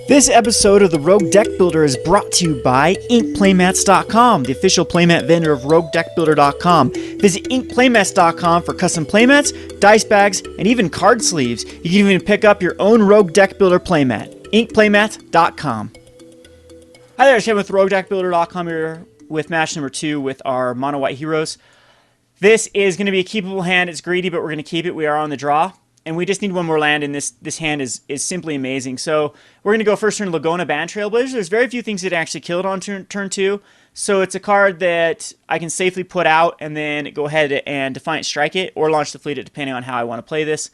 This episode of the Rogue Deck Builder is brought to you by InkPlaymats.com, the official playmat vendor of Roguedeckbuilder.com. Visit InkPlaymats.com for custom playmats, dice bags, and even card sleeves. You can even pick up your own Rogue Deck Builder playmat. InkPlaymats.com. Hi there, it's Kevin with Roguedeckbuilder.com here with match number 2 with our Mono White Heroes. This is going to be a keepable hand. It's greedy, but we're going to keep it. We are on the draw. And we just need one more land, and this hand is simply amazing. So we're going to go first turn Lagona Band Trailblazer. There's very few things that actually kill it on turn 2. So it's a card that I can safely put out and then go ahead and Defiant Strike it or launch the fleet it depending on how I want to play this.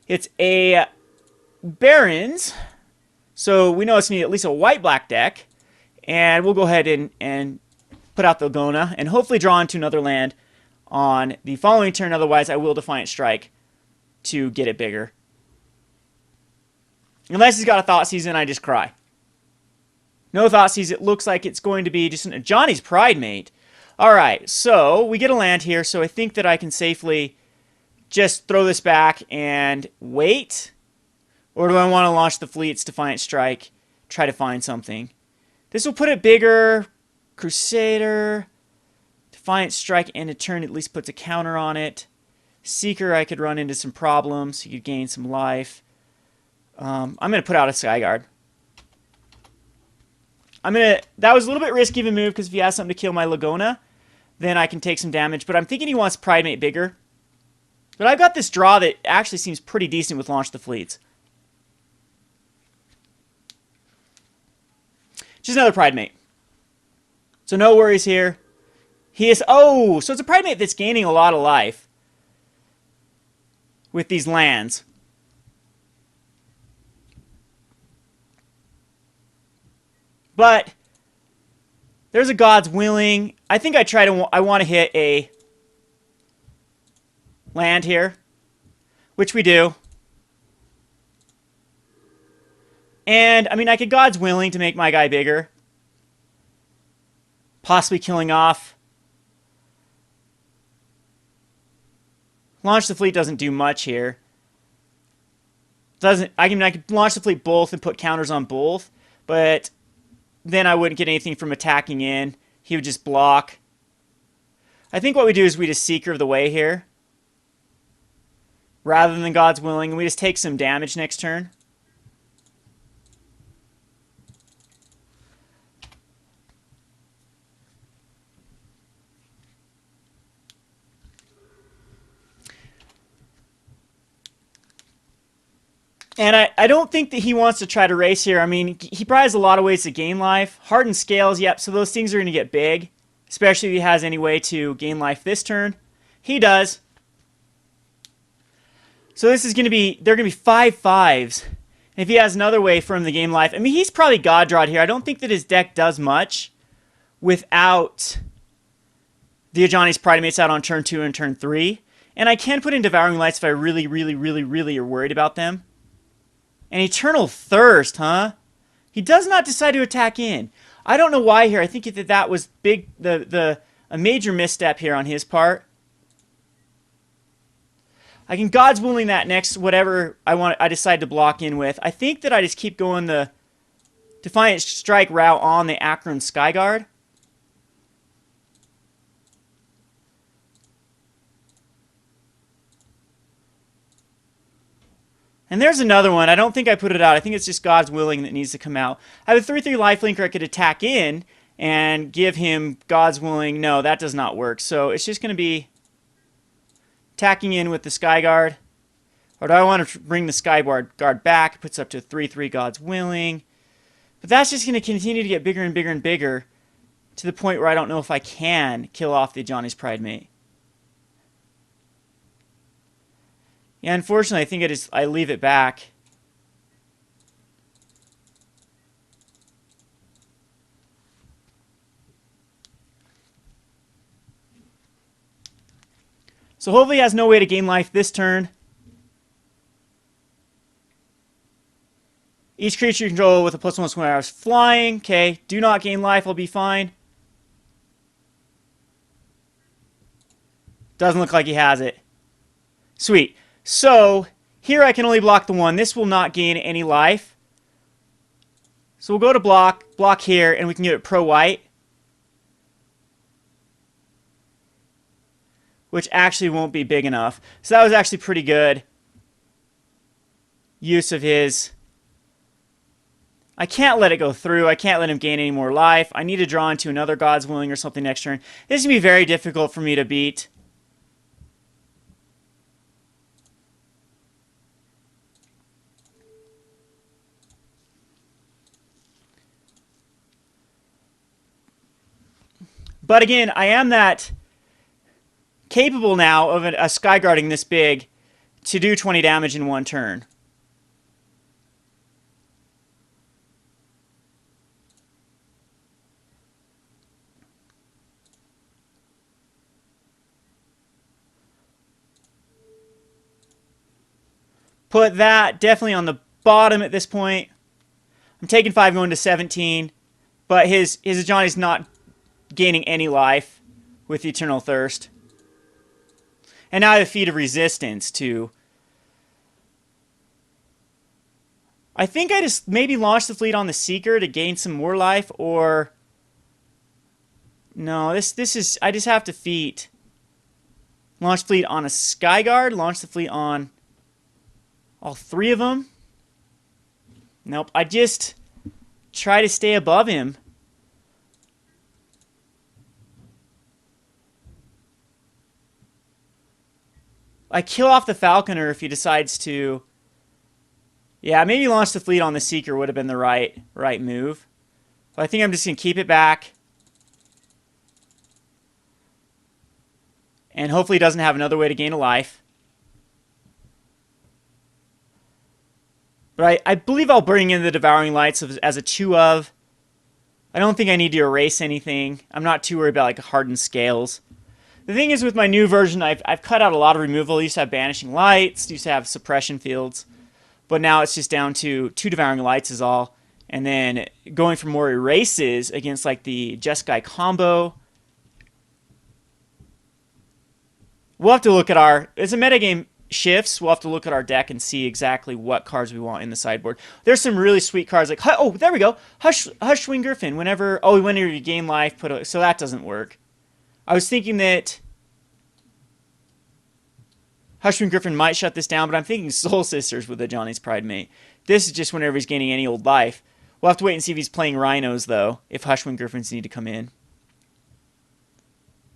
It's a Barons, so we know it's going to be at least a white-black deck. And we'll go ahead and put out the Lagona and hopefully draw into another land on the following turn. Otherwise, I will Defiant Strike to get it bigger. Unless he's got a Thought Season, I just cry. No Thought Season. It looks like it's going to be just Johnny's Pride Mate. Alright, so we get a land here, so I think that I can safely just throw this back and wait. Or do I want to launch the fleets, Defiant Strike, try to find something? This will put it bigger. Crusader, Defiant Strike, and a turn at least puts a counter on it. Seeker, I could run into some problems. You could gain some life. I'm going to put out a Skyguard. That was a little bit risky of a move because if he has something to kill my Lagona, then I can take some damage. But I'm thinking he wants Pride Mate bigger. But I've got this draw that actually seems pretty decent with Launch the Fleets. Just another Pride Mate. So no worries here. He is... Oh! So it's a Pride Mate that's gaining a lot of life with these lands. But there's a God's Willing. I think I want to hit a land here, which we do. And I mean, I could God's Willing to make my guy bigger, possibly killing off. Launch the Fleet doesn't do much here. I can launch the fleet both and put counters on both, but then I wouldn't get anything from attacking in. He would just block. I think what we do is we just Seeker of the Way here, rather than God's Willing, and we just take some damage next turn. And I don't think that he wants to try to race here. I mean, he probably has a lot of ways to gain life. Hardened Scales, yep, so those things are going to get big. Especially if he has any way to gain life this turn. He does. So this is going to be, they're going to be 5/5s. And if he has another way for him to gain life, I mean, he's probably God Drawed here. I don't think that his deck does much without the Johnny's Pride Mates out on turn 2 and turn 3. And I can put in Devouring Lights if I really are worried about them. An Eternal Thirst, huh? He does not decide to attack in. I don't know why here. I think that was big, a major misstep here on his part. I can God's Willing that next whatever I decide to block in with. I think that I just keep going the Defiant Strike route on the Akron Skyguard. And there's another one. I don't think I put it out. I think it's just God's Willing that needs to come out. I have a 3/3 lifelinker I could attack in and give him God's Willing. No, that does not work. So it's just going to be attacking in with the Skyguard. Or do I want to bring the Skyguard back? It puts up to 3/3 God's Willing. But that's just going to continue to get bigger and bigger and bigger to the point where I don't know if I can kill off the Johnny's Pride Mate. Yeah, unfortunately, I think I leave it back. So hopefully he has no way to gain life this turn. Each creature you control with a +1 when I was flying. Okay, do not gain life, I'll be fine. Doesn't look like he has it. Sweet. So here I can only block the one. This will not gain any life. So we'll go to block here, and we can give it pro white, which actually won't be big enough. So that was actually pretty good use of his. I can't let it go through. I can't let him gain any more life. I need to draw into another God's Willing or something next turn. This is going to be very difficult for me to beat. But again, I am that capable now of a Skyguarding this big to do 20 damage in one turn. Put that definitely on the bottom at this point. I'm taking 5 going to 17, but his Ajani's not gaining any life with Eternal Thirst. And now I have a feat of resistance too. I think I just maybe launch the fleet on the Seeker to gain some more life, or no, this is, I just have to feat. Launch fleet on a Skyguard, launch the fleet on all 3 of them. Nope, I just try to stay above him. I kill off the Falconer if he decides to. Yeah, maybe launch the fleet on the Seeker would have been the right move. But I think I'm just going to keep it back. And hopefully he doesn't have another way to gain a life. But I believe I'll bring in the Devouring Lights as a 2 of. I don't think I need to erase anything. I'm not too worried about like hardened scales. The thing is, with my new version, I've cut out a lot of removal. I used to have Banishing Lights, used to have Suppression Fields. But now it's just down to 2 Devouring Lights is all. And then going for more erases against like the Jeskai combo. We'll have to look at our, as a metagame shifts, we'll have to look at our deck and see exactly what cards we want in the sideboard. There's some really sweet cards like, oh, there we go. Hushwing Griffin. Whenever you gain life, so that doesn't work. I was thinking that Hushwing Griffin might shut this down, but I'm thinking Soul Sisters with the Johnny's Pride Mate. This is just whenever he's gaining any old life. We'll have to wait and see if he's playing Rhinos, though, if Hushwing Griffins need to come in.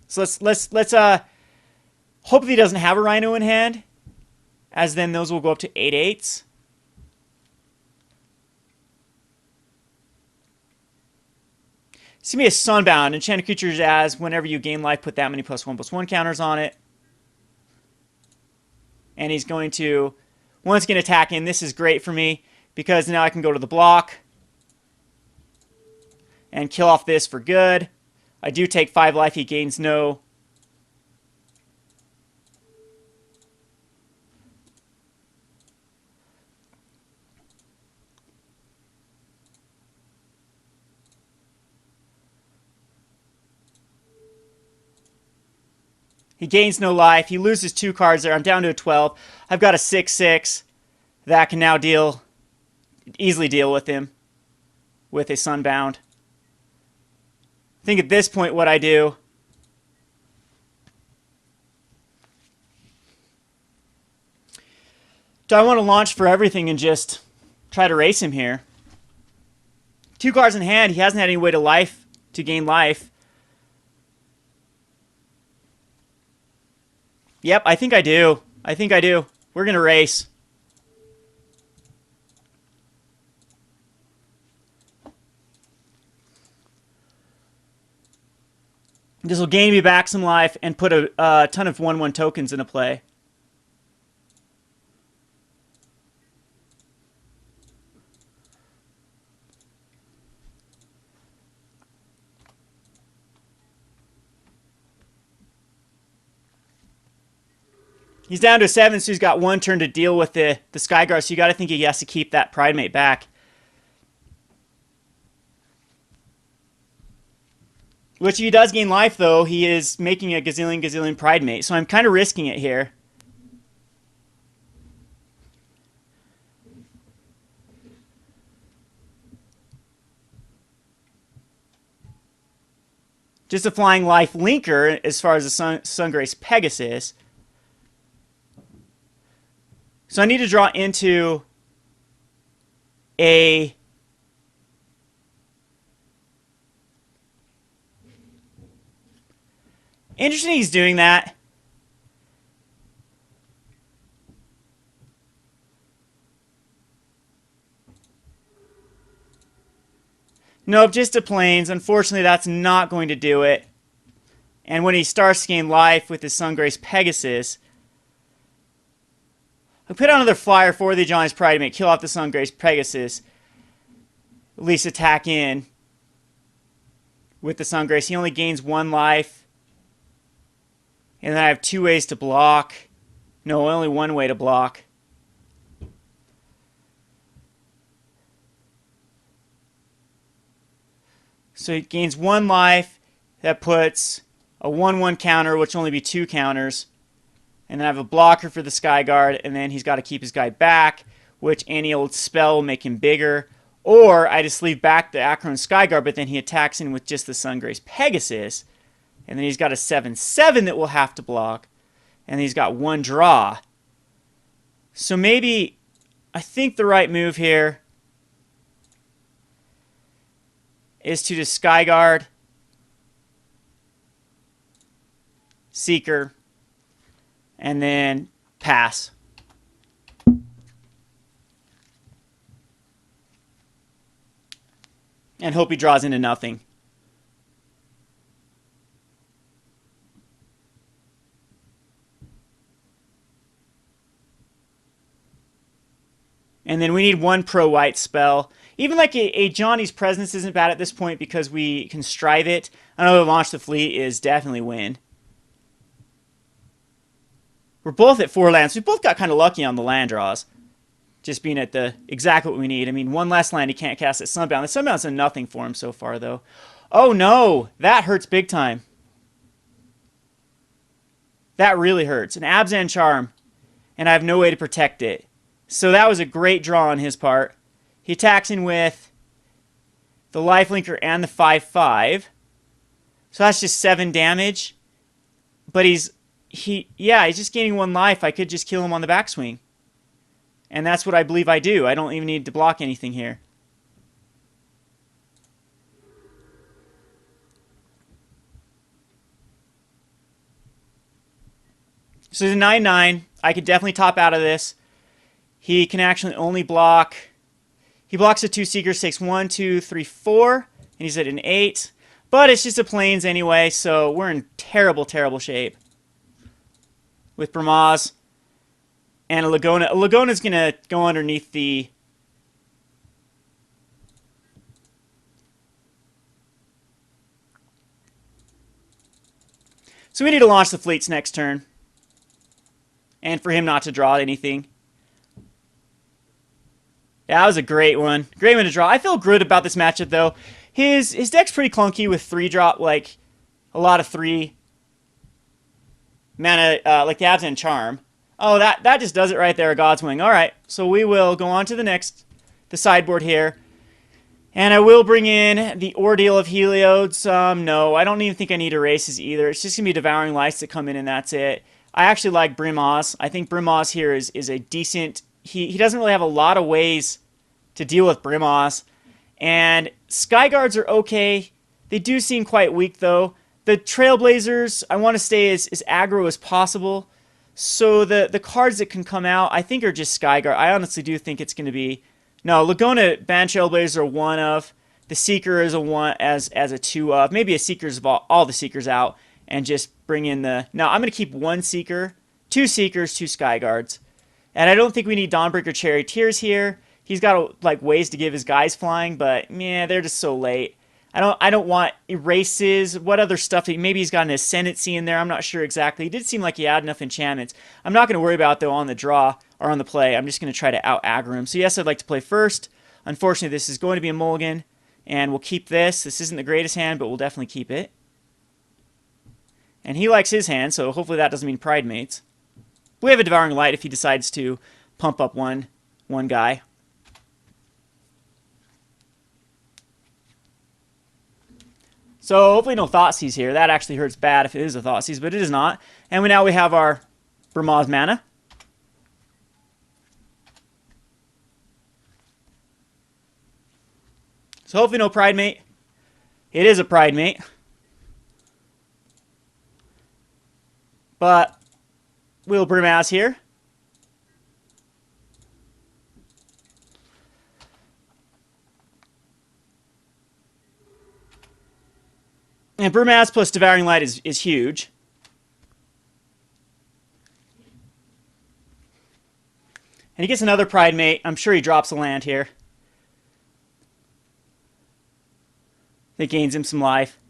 So let's hope he doesn't have a Rhino in hand, as then those will go up to 8/8s. It's going to be a Sunbound. Enchanted creatures as whenever you gain life, put that many +1/+1 counters on it. And he's going to, once again, attack in. This is great for me because now I can go to the block and kill off this for good. I do take 5 life. He gains no. He gains no life. He loses 2 cards there. I'm down to a 12. I've got a 6/6 that can now easily deal with him with a Sunbound. I think at this point what I do I want to launch for everything and just try to race him here? 2 cards in hand. He hasn't had any way to gain life. Yep, I think I do. We're going to race. This will gain me back some life and put a ton of 1/1 tokens into play. He's down to 7, so he's got 1 turn to deal with the Skyguard, so you got to think he has to keep that Pride Mate back. Which, if he does gain life, though, he is making a gazillion Pride Mate, so I'm kind of risking it here. Just a flying life linker as far as the Sungrace Pegasus. So I need to draw into a... Interesting he's doing that. Nope, just a plains. Unfortunately, that's not going to do it. And when he starts to gain life with his Sungrace Pegasus, I'll put on another flyer for the Johnny's Pride to kill off the Sungrace Pegasus. At least attack in with the Sungrace. He only gains 1 life. And then I have 2 ways to block. No, only 1 way to block. So he gains 1 life. That puts a 1/1 counter, which will only be 2 counters. And then I have a blocker for the Skyguard, and then he's got to keep his guy back, which any old spell will make him bigger. Or I just leave back the Acron Skyguard, but then he attacks in with just the Sungrace Pegasus. And then he's got a 7/7 that we'll have to block. And he's got 1 draw. So maybe, I think the right move here is to just Skyguard, Seeker, and then pass. And hope he draws into nothing. And then we need 1 pro-white spell. Even like a Johnny's Presence isn't bad at this point because we can strive it. Another Launch the Fleet is definitely win. We're both at 4 lands. We both got kind of lucky on the land draws. Just being at the exactly what we need. I mean, 1 less land he can't cast at Sunbound. The Sunbound's done nothing for him so far, though. Oh, no! That hurts big time. That really hurts. An Abzan Charm. And I have no way to protect it. So that was a great draw on his part. He attacks in with the Lifelinker and the 5/5. So that's just 7 damage. But he's just gaining 1 life. I could just kill him on the backswing. And that's what I believe I do. I don't even need to block anything here. So he's a 9/9. I could definitely top out of this. He can actually only block... He blocks the 2 Seekers, takes 1, 2, 3, 4, and he's at an 8. But it's just a plains anyway, so we're in terrible, terrible shape. With Bramaz and a Lagona. A Lagona's going to go underneath the... So we need to launch the fleets next turn. And for him not to draw anything. Yeah, that was a great one. Great one to draw. I feel good about this matchup, though. His deck's pretty clunky with 3-drop, like a lot of 3 mana, like the Abzan Charm. Oh, that just does it right there, God's Wing. All right, so we will go on to the sideboard here. And I will bring in the Ordeal of Heliodes. No, I don't even think I need Erases either. It's just going to be Devouring Lights that come in, and that's it. I actually like Brimaz. I think Brimaz here is a decent... He doesn't really have a lot of ways to deal with Brimaz. And Skyguards are okay. They do seem quite weak, though. The Trailblazers, I want to stay as aggro as possible. So the cards that can come out, I think, are just Skyguard. I honestly do think it's going to be... No, Lagona Band Trailblazers are 1 of. The Seeker is a 1 as a 2 of. Maybe a Seeker's of all the Seekers out. And just bring in the... Now, I'm going to keep 1 Seeker, 2 Seekers, 2 Skyguards. And I don't think we need Dawnbreaker Charioteers here. He's got like ways to give his guys flying, but yeah, they're just so late. I don't want Erases. What other stuff? Maybe he's got an Ascendancy in there. I'm not sure exactly. He did seem like he had enough enchantments. I'm not going to worry about it, though, on the draw or on the play. I'm just going to try to out-aggro him. So yes, I'd like to play first. Unfortunately, this is going to be a mulligan, and we'll keep this. This isn't the greatest hand, but we'll definitely keep it. And he likes his hand, so hopefully that doesn't mean Pride Mates. We have a Devouring Light if he decides to pump up one guy. So hopefully no Thoughtseize here. That actually hurts bad if it is a Thoughtseize, but it is not. And now we have our Brimaz mana. So hopefully no Pridemate. It is a Pridemate. But we'll Brimaz here. And Brimaz plus Devouring Light is huge. And he gets another Pridemate. I'm sure he drops a land here. That gains him some life.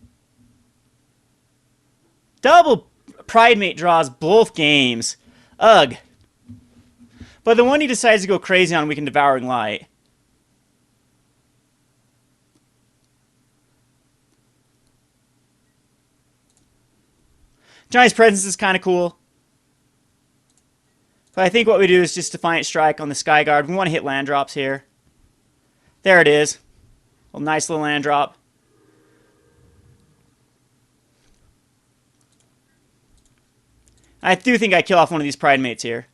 Double Pridemate draws both games. Ugh. But the one he decides to go crazy on, we can Devouring Light. Giant's Presence is kind of cool. But I think what we do is just Defiant Strike on the Skyguard. We want to hit land drops here. There it is. A nice little land drop. I do think I kill off one of these Pridemates here.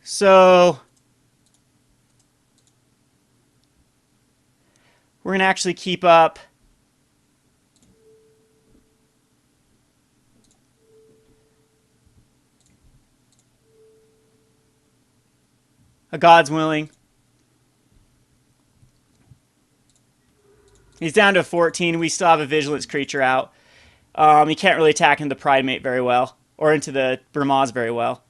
So we're going to actually keep up a God's Willing. He's down to 14. We still have a Vigilance creature out. He can't really attack into the Pridemate very well, or into the Brimaz very well.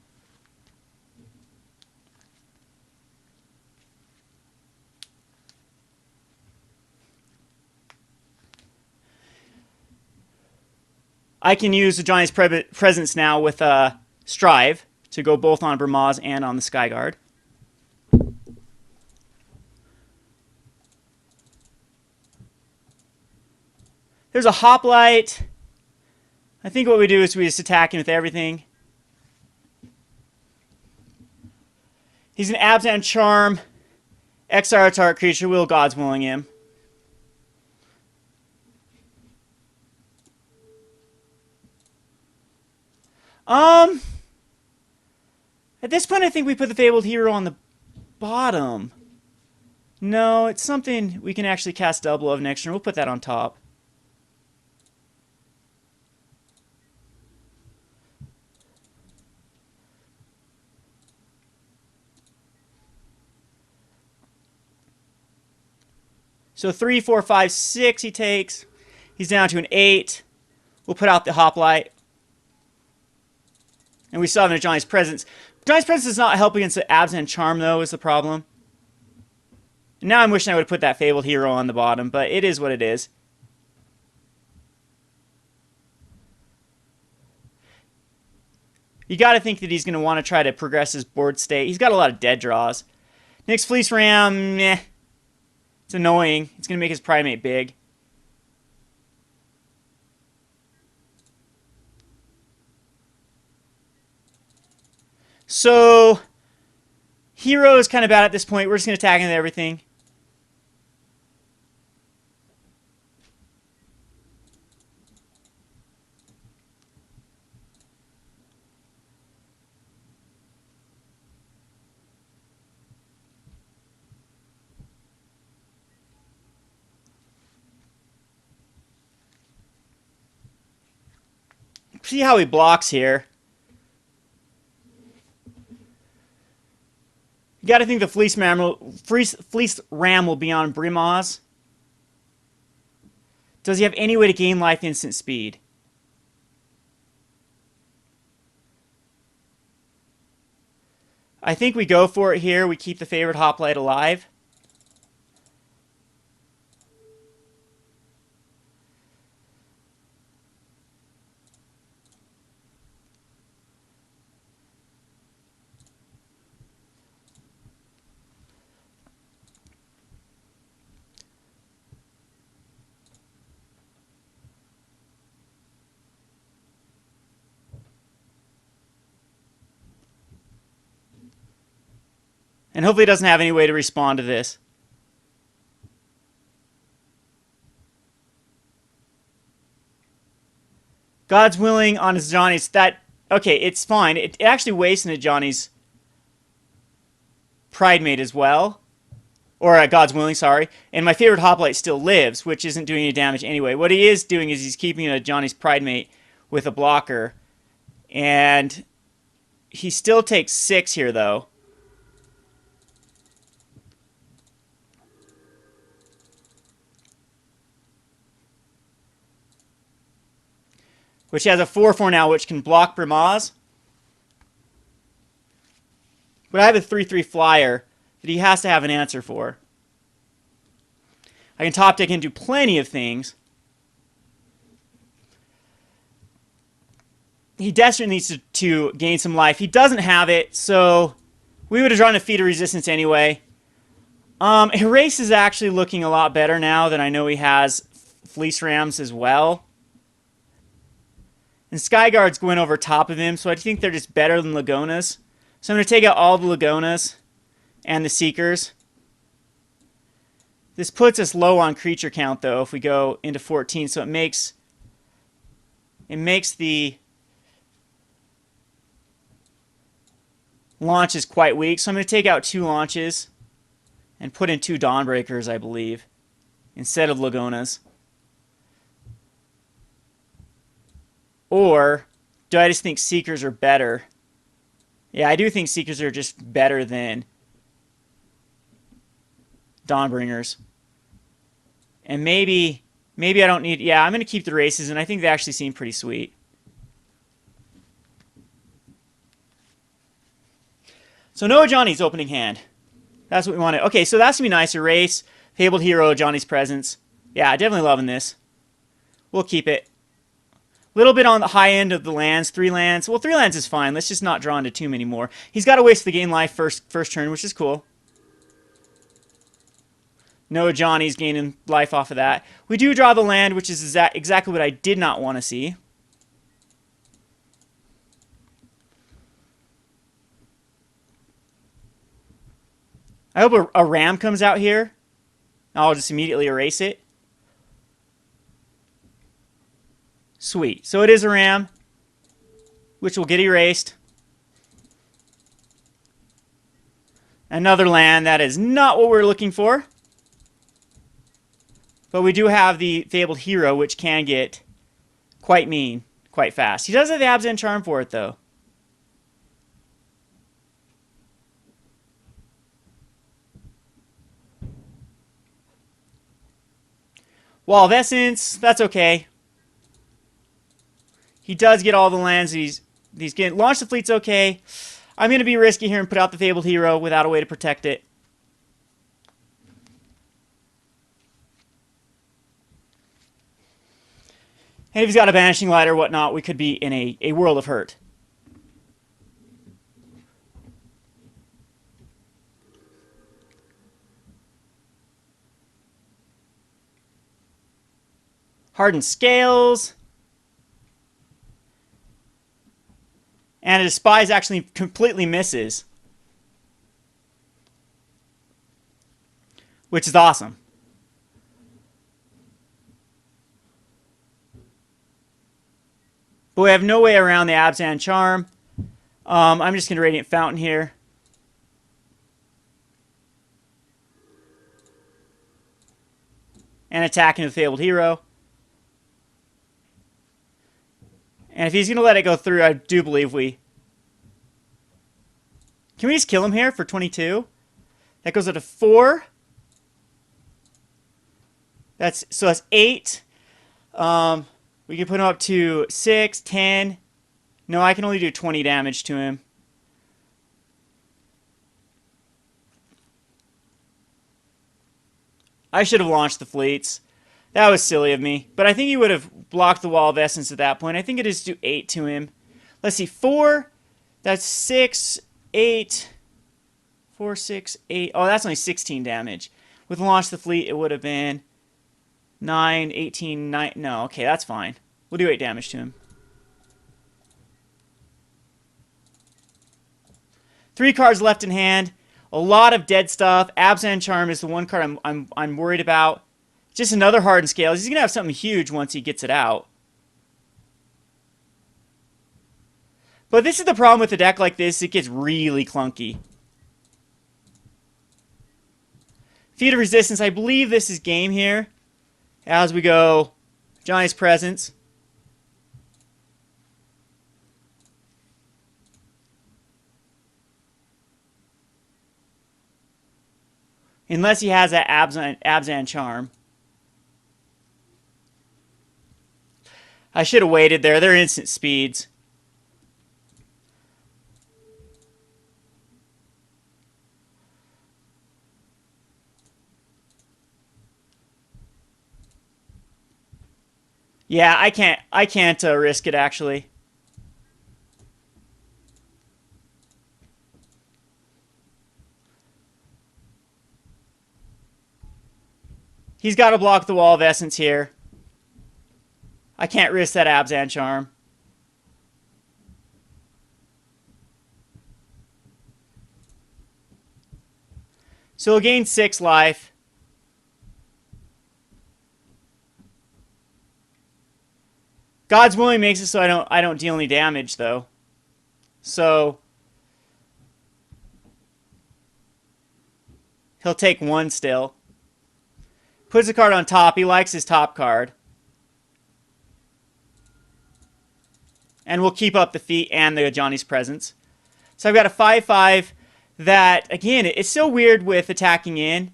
I can use the Giant's Presence now with Strive to go both on Brimaz and on the Skyguard. There's a Hoplite. I think what we do is we just attack him with everything. He's an Abzan Charm. Exile target creature, will God's Willing him. At this point, I think we put the Fabled Hero on the bottom. No, it's something we can actually cast double of next turn. We'll put that on top. So 3, 4, 5, 6 he takes. He's down to an 8. We'll put out the Hoplite. And we still have a Giant's Presence. Giant's Presence does not help against the Abzan Charm, though, is the problem. And now I'm wishing I would have put that Fabled Hero on the bottom, but it is what it is. You got to think that he's going to want to try to progress his board state. He's got a lot of dead draws. Next Fleece Ram, meh. It's annoying. It's going to make his Primate big. So, Hero is kind of bad at this point. We're just going to attack into everything. See how he blocks here. You got to think the Fleece Ram will be on Brimaz. Does he have any way to gain life instant speed? I think we go for it here. We keep the favorite Hoplite alive. And hopefully it doesn't have any way to respond to this. God's willing on his Johnny's. Okay, it's fine. It actually wastes into Johnny's Pride Mate as well. Or God's willing, sorry. And my favorite Hoplite still lives, which isn't doing any damage anyway. What he is doing is he's keeping a Johnny's Pride Mate with a blocker. And he still takes 6 here, though. Which has a 4/4 now, which can block Brimaz. But I have a 3/3 flyer that he has to have an answer for. I can top deck and do plenty of things. He desperately needs to gain some life. He doesn't have it, so we would have drawn a Feat of Resistance anyway. Erase is actually looking a lot better now that I know he has Fleece Rams as well. And Skyguard's going over top of him, so I think they're just better than Lagonas. So I'm going to take out all the Lagonas and the Seekers. This puts us low on creature count, though, if we go into 14, so it makes the launches quite weak. So I'm going to take out 2 launches and put in 2 Dawnbreakers, I believe, instead of Lagonas. Or do I just think Seekers are better? Yeah, I do think Seekers are just better than Dawnbringers. And maybe I don't need... Yeah, I'm going to keep the races, and I think they actually seem pretty sweet. So no Johnny's opening hand. That's what we wanted. Okay, so that's going to be nice. Erase, Fabled Hero, Johnny's Presence. Yeah, definitely loving this. We'll keep it. A little bit on the high end of the lands. 3 lands. Well, 3 lands is fine. Let's just not draw into too many more. He's got to waste the gain life first turn, which is cool. No Johnny's gaining life off of that. We do draw the land, which is exactly what I did not want to see. I hope a ram comes out here. I'll just immediately erase it. Sweet. So it is a ram, which will get erased. Another land. That is not what we're looking for. But we do have the Fabled Hero, which can get quite mean quite fast. He does have the Abzan Charm for it, though. Wall of Essence, that's okay. He does get all the lands he's getting. Launch the Fleet's okay. I'm going to be risky here and put out the Fabled Hero without a way to protect it. And if he's got a Banishing Light or whatnot, we could be in a world of hurt. Hardened Scales. And a Despise actually completely misses. Which is awesome. But we have no way around the Abzan Charm. I'm just going to Radiant Fountain here. And attack into the Fabled Hero. And if he's going to let it go through, I do believe we... Can we just kill him here for 22? That goes up to 4. So that's 8. We can put him up to 6, 10. No, I can only do 20 damage to him. I should have launched the fleets. That was silly of me. But I think he would have blocked the Wall of Essence at that point. I think it is do 8 to him. Let's see. 4. That's 6, 8. 4, 6, 8. Oh, that's only 16 damage. With launch the fleet, it would have been 9, 18, 9. No, okay, that's fine. We'll do 8 damage to him. 3 cards left in hand. A lot of dead stuff. Abzan Charm is the one card I'm worried about. Just another Hardened Scales. He's gonna have something huge once he gets it out. But this is the problem with a deck like this. It gets really clunky. Feat of Resistance. I believe this is game here. As we go, Johnny's Presence. Unless he has that Abzan Charm. I should have waited there. They're instant speeds. Yeah, I can't risk it actually. He's got to block the Wall of Essence here. I can't risk that Abzan Charm. So he'll gain 6 life. God's Willing makes it so I don't deal any damage though. So he'll take 1 still. Puts the card on top. He likes his top card. And we'll keep up the feat and the Johnny's Presence. So I've got a 5/5 that, again, it's so weird with attacking in.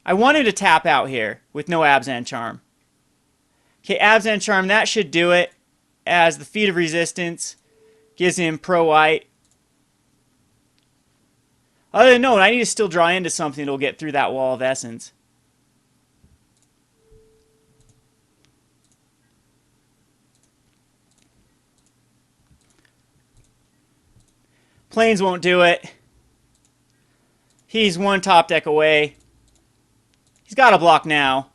I want him to tap out here with no Abzan Charm. Okay, Abzan Charm, that should do it. As the Feat of Resistance gives him Pro White. Other than no, I need to still draw into something that'll get through that Wall of Essence. Plains won't do it. He's 1 top deck away. He's got to block now.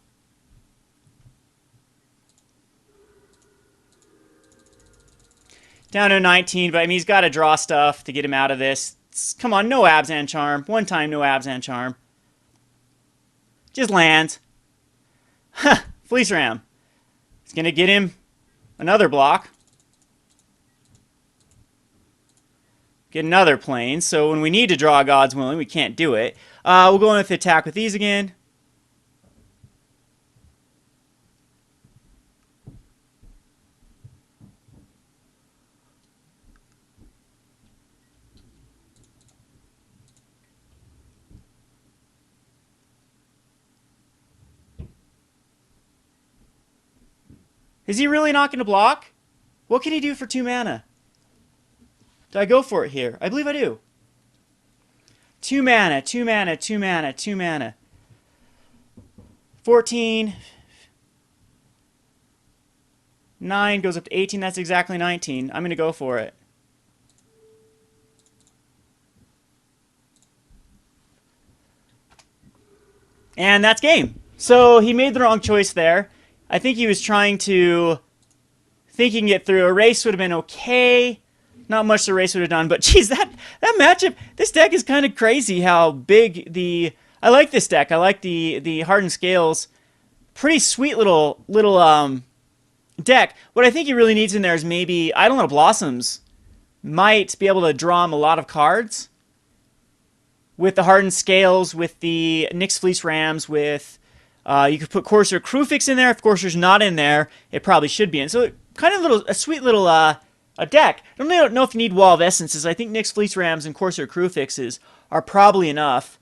Down to 19, but I mean, he's got to draw stuff to get him out of this. Come on, no Abzan Charm. 1 time, no Abzan Charm. Just lands. Ha! Fleece Ram. It's going to get him another block. Get another plane. So when we need to draw God's Willing, we can't do it. We'll go in with the attack with these again. Is he really not going to block? What can he do for 2 mana? Do I go for it here? I believe I do. 2 mana, 2 mana, 2 mana, 2 mana. 14. 9 goes up to 18. That's exactly 19. I'm going to go for it. And that's game. So he made the wrong choice there. I think he was trying to think he can get through. A race would have been okay. Not much the race would have done, but geez, that matchup, this deck is kind of crazy how big the... I like this deck. I like the Hardened Scales. Pretty sweet little deck. What I think he really needs in there is maybe, I don't know, Blossoms might be able to draw him a lot of cards. With the Hardened Scales, with the Nyx Fleece Rams, with... you could put Courser Crewfix in there. If Courser's not in there, it probably should be in. So kind of a sweet little a deck. I don't know if you need Wall of Essences. I think Nyx Fleece Rams and Courser Crewfixes are probably enough.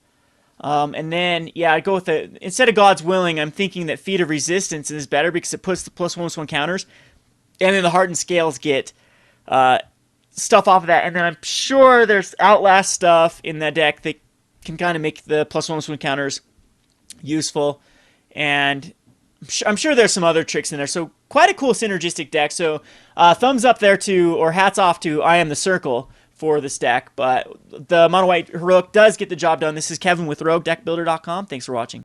And then, yeah, I'd go with instead of God's Willing, I'm thinking that Feat of Resistance is better because it puts the +1/+1 counters. And then the Hardened Scales get stuff off of that. And then I'm sure there's Outlast stuff in that deck that can kind of make the +1/+1 counters useful. And I'm sure there's some other tricks in there. So quite a cool synergistic deck. So thumbs up there to, or hats off to I Am the Circle for this deck. But the Mono White Heroic does get the job done. This is Kevin with Roguedeckbuilder.com. Thanks for watching.